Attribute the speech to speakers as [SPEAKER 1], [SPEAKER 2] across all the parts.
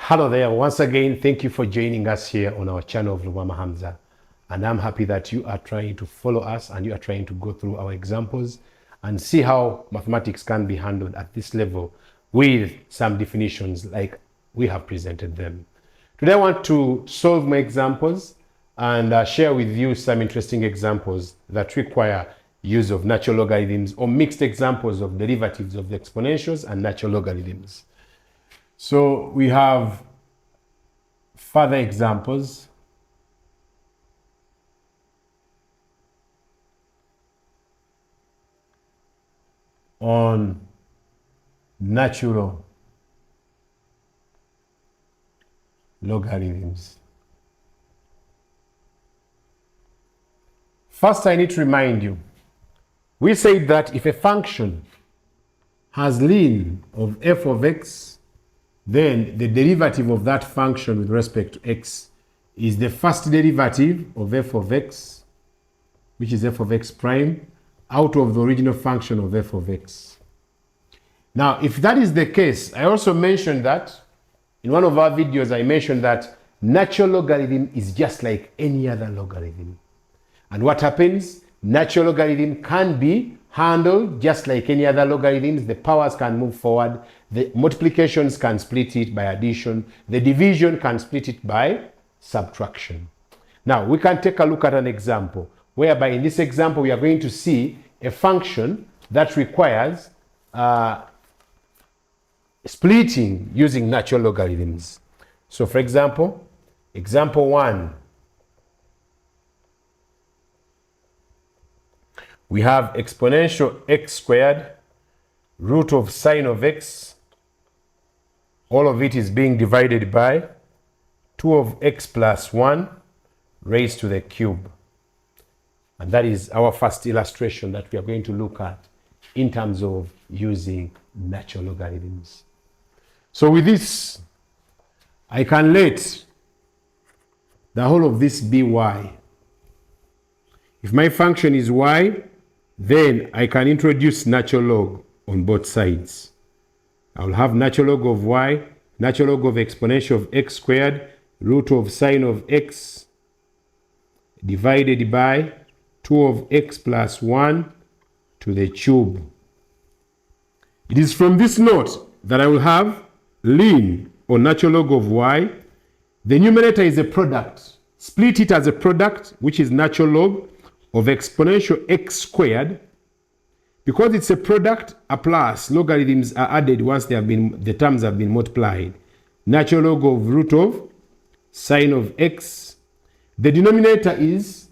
[SPEAKER 1] Hello there, once again, thank you for joining us here on our channel of Lumama Hamza. And I'm happy that you are trying to follow us and you are trying to go through our examples and see how mathematics can be handled at this level with some definitions like we have presented them. Today I want to solve my examples and share with you some interesting examples that require use of natural logarithms or mixed examples of derivatives of the exponentials and natural logarithms. So we have further examples. On natural logarithms. First, I need to remind you, we said that if a function has ln of f of x, then the derivative of that function with respect to x is the first derivative of f of x, which is f of x prime, out of the original function of f of x. Now, if that is the case, I also mentioned that in one of our videos, I mentioned that natural logarithm is just like any other logarithm. And what happens? Natural logarithm can be handled just like any other logarithms. The powers can move forward. The multiplications can split it by addition. The division can split it by subtraction. Now, we can take a look at an example whereby in this example, we are going to see a function that requires splitting using natural logarithms. So, for example, example 1. We have exponential x squared, root of sine of x. All of it is being divided by 2 of x plus 1 raised to the cube. And that is our first illustration that we are going to look at in terms of using natural logarithms. So with this, I can let the whole of this be y. If my function is y, then I can introduce natural log on both sides. I will have natural log of y, natural log of exponential of x squared, root of sine of x, divided by 2 of x plus 1 to the cube. It is from this note that I will have ln or natural log of y. The numerator is a product. Split it as a product, which is natural log of exponential x squared. Because it's a product, a plus, logarithms are added once the terms have been multiplied. Natural log of root of sine of x. The denominator is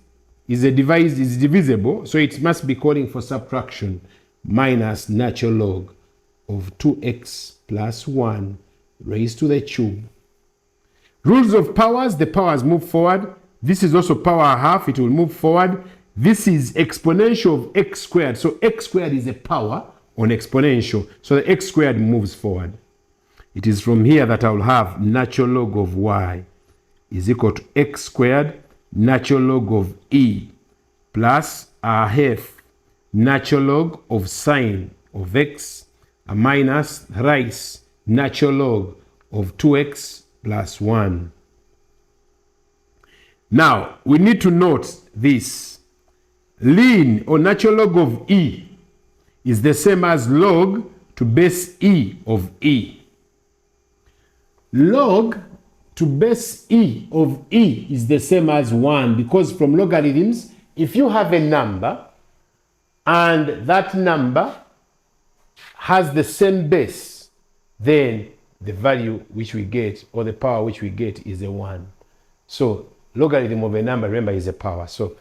[SPEAKER 1] divisible, so it must be calling for subtraction, minus natural log of 2x plus 1 raised to the cube. Rules of powers, the powers move forward. This is also power half, it will move forward. This is exponential of x squared. So x squared is a power on exponential. So the x squared moves forward. It is from here that I will have natural log of y is equal to x squared natural log of e plus a half natural log of sine of x minus thrice natural log of 2x plus 1. Now, we need to note this. Ln or natural log of e is the same as log to base e of e. Log to base e of e is the same as 1 because from logarithms, if you have a number and that number has the same base, then the value which we get or the power which we get is a 1. So logarithm of a number, remember, is a power. So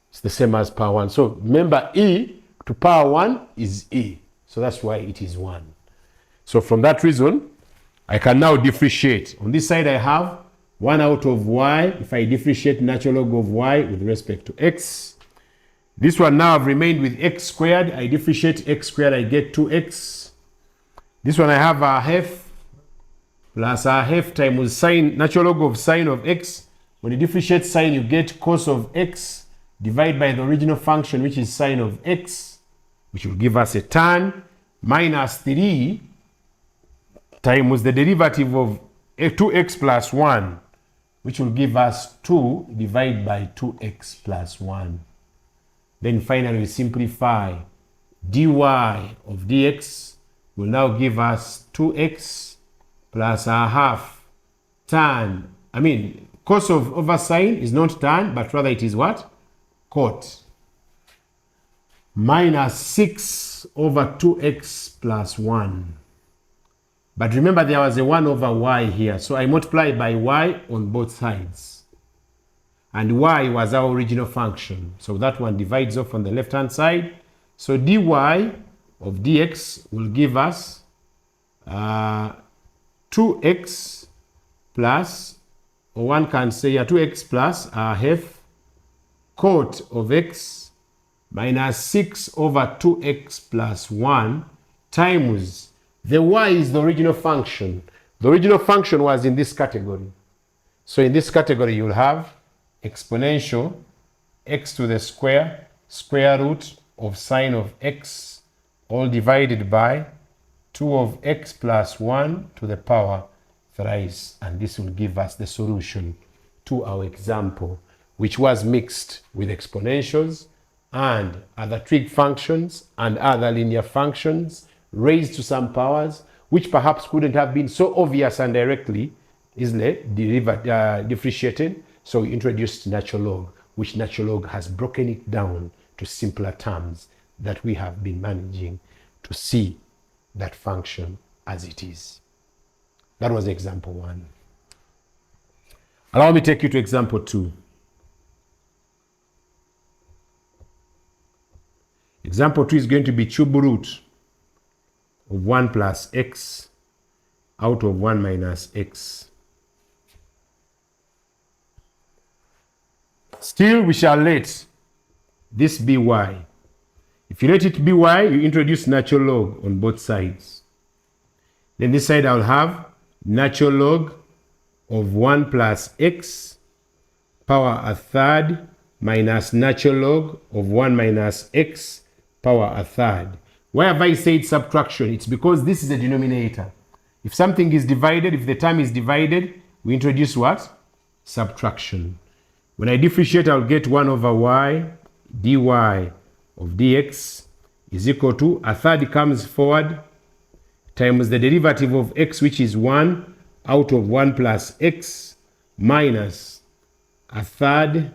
[SPEAKER 1] it's the same as power 1. So remember, e to power 1 is e. So that's why it is 1. So from that reason, I can now differentiate. On this side, I have 1 out of y. If I differentiate natural log of y with respect to x. This one now I've remained with x squared. I differentiate x squared, I get 2x. This one I have a half plus a half times sine, natural log of sine of x. When you differentiate sine, you get cos of x. Divide by the original function, which is sine of x, which will give us a tan, minus 3 times the derivative of 2x plus 1, which will give us 2 divided by 2x plus 1. Then finally we simplify. dy of dx will now give us 2x plus a half tan. Cos over sine is not tan, but rather it is what? Cot. Minus 6 over 2x plus 1. But remember there was a 1 over y here. So I multiply by y on both sides. And y was our original function. So that one divides off on the left-hand side. So dy of dx will give us 2x plus, or one can say 2x plus a half cot of x minus 6 over 2x plus 1 times the y is the original function. The original function was in this category. So in this category you'll have exponential x to the square root of sine of x, all divided by 2 of x plus 1 to the power thrice. And this will give us the solution to our example, which was mixed with exponentials and other trig functions and other linear functions raised to some powers, which perhaps couldn't have been so obvious and directly easily differentiated. So we introduced natural log, which natural log has broken it down to simpler terms that we have been managing to see that function as it is. That was example 1. Allow me to take you to example 2. Example 2 is going to be cube root of 1 plus x out of 1 minus x. Still, we shall let this be y. If you let it be y, you introduce natural log on both sides. Then this side I'll have natural log of 1 plus x power a third minus natural log of 1 minus x power a third. Why have I said subtraction? It's because this is a denominator. If something is divided, if the term is divided, we introduce what? Subtraction. When I differentiate, I'll get 1 over y dy of dx is equal to a third comes forward times the derivative of x, which is 1 out of 1 plus x minus a third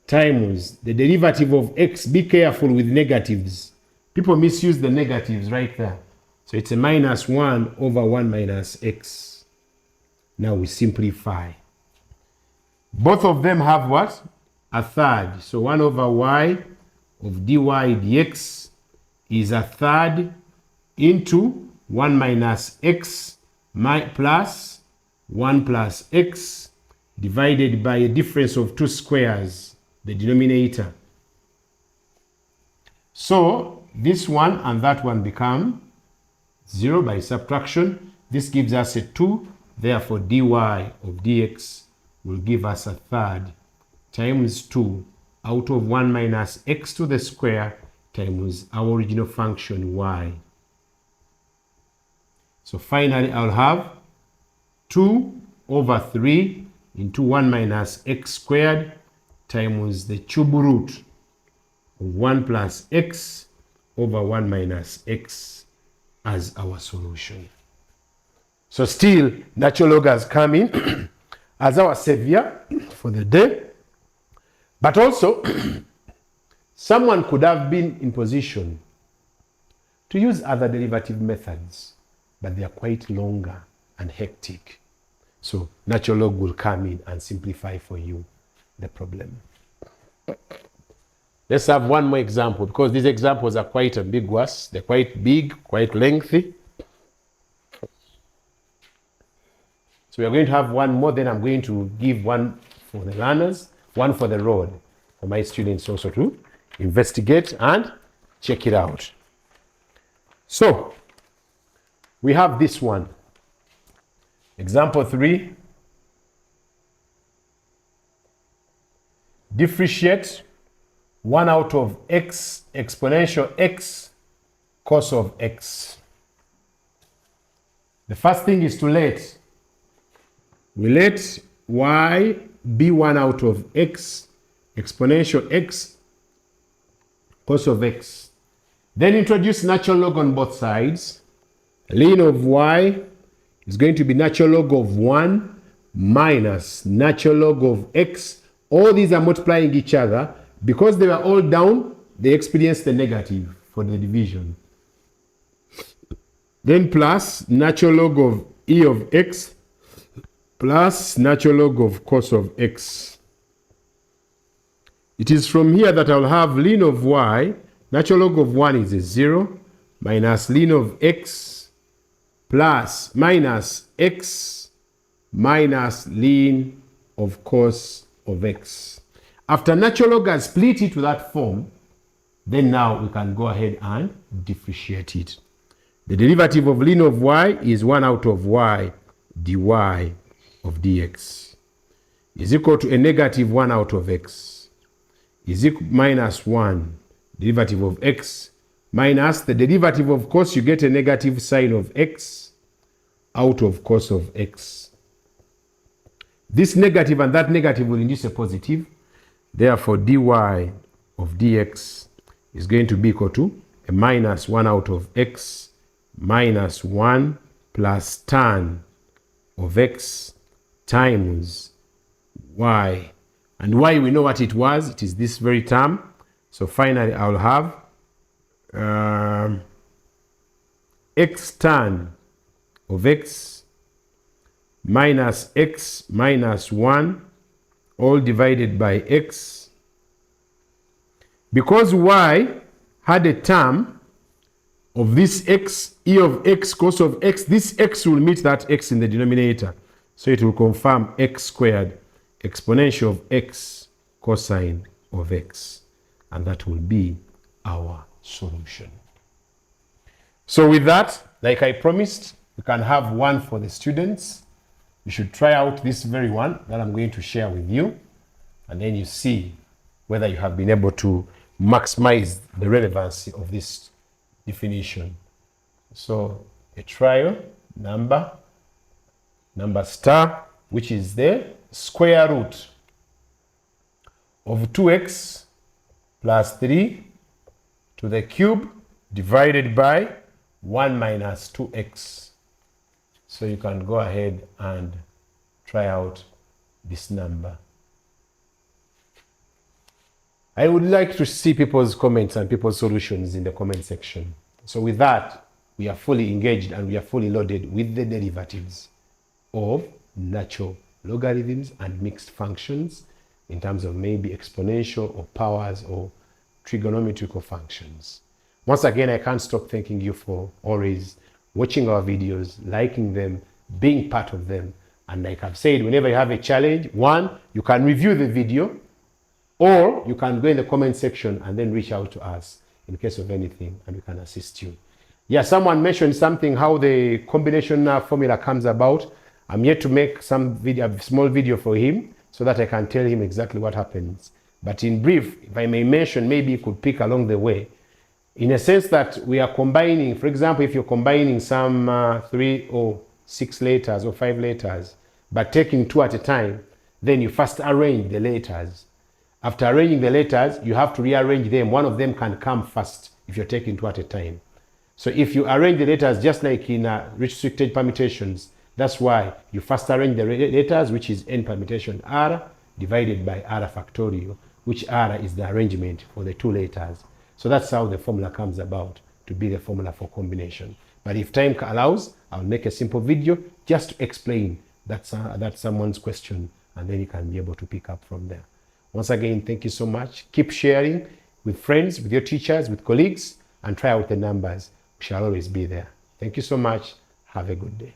[SPEAKER 1] times the derivative of x. Be careful with negatives. People misuse the negatives right there. So it's a minus 1 over 1 minus x. Now we simplify. Both of them have what? A third. So 1 over y of dy dx is a third into 1 minus x plus 1 plus x divided by a difference of 2 squares, the denominator. So this one and that one become 0 by subtraction. This gives us a 2. Therefore, dy of dx will give us a third times 2 out of 1 minus x to the square times our original function y. So finally, I'll have 2 over 3 into 1 minus x squared times the cube root of 1 plus x over 1 minus x as our solution. So still, natural log has come in as our savior for the day. But also, someone could have been in position to use other derivative methods, but they are quite longer and hectic. So natural log will come in and simplify for you the problem. Let's have one more example, because these examples are quite ambiguous. They're quite big, quite lengthy. So we are going to have one more, then I'm going to give one for the learners, one for the road, for my students also to investigate and check it out. So we have this one. Example 3. Differentiate 1 out of x exponential x cos of x. The first thing is to let We let y be 1 out of x, exponential x, cos of x. Then introduce natural log on both sides. Ln of y is going to be natural log of 1 minus natural log of x. All these are multiplying each other. Because they were all down, they experienced the negative for the division. Then plus natural log of e of x plus natural log of cos of x. It is from here that I'll have ln of y, natural log of 1 is a 0, minus ln of x plus minus x minus ln of cos of x. After natural log has split it to that form, then now we can go ahead and differentiate it. The derivative of ln of y is 1 out of y dy of dx is equal to a negative 1 out of x is equal minus 1 derivative of x minus the derivative of cos. You get a negative sign of x out of cos of x. This negative and that negative will induce a positive. Therefore, dy of dx is going to be equal to a minus 1 out of x minus 1 plus tan of x times y. And y, we know what it was. It is this very term. So finally, I'll have x tan of x minus x minus 1 all divided by x. Because y had a term of this x, e of x, cos of x, this x will meet that x in the denominator. So it will confirm x squared exponential of x cosine of x. And that will be our solution. So with that, like I promised, we can have one for the students. You should try out this very one that I'm going to share with you. And then you see whether you have been able to maximize the relevancy of this definition. So a trial number star, which is the square root of 2x plus 3 to the cube divided by 1 minus 2x. So you can go ahead and try out this number. I would like to see people's comments and people's solutions in the comment section. So with that, we are fully engaged and we are fully loaded with the derivatives of natural logarithms and mixed functions in terms of maybe exponential or powers or trigonometrical functions. Once again, I can't stop thanking you for always watching our videos, liking them, being part of them. And like I've said, whenever you have a challenge, one, you can review the video, or you can go in the comment section and then reach out to us in case of anything and we can assist you. Yeah, someone mentioned something, how the combination formula comes about. I'm yet to make some video, a small video for him so that I can tell him exactly what happens. But in brief, if I may mention, maybe you could pick along the way, in a sense that we are combining, for example, if you're combining some 3 or 6 letters or 5 letters, but taking 2 at a time, then you first arrange the letters. After arranging the letters, you have to rearrange them. One of them can come first if you're taking 2 at a time. So if you arrange the letters just like in restricted permutations, that's why you first arrange the letters, which is n permutation r divided by r factorial, which r is the arrangement for the 2 letters. So that's how the formula comes about to be the formula for combination. But if time allows, I'll make a simple video just to explain that someone's question, and then you can be able to pick up from there. Once again, thank you so much. Keep sharing with friends, with your teachers, with colleagues, and try out the numbers. We shall always be there. Thank you so much. Have a good day.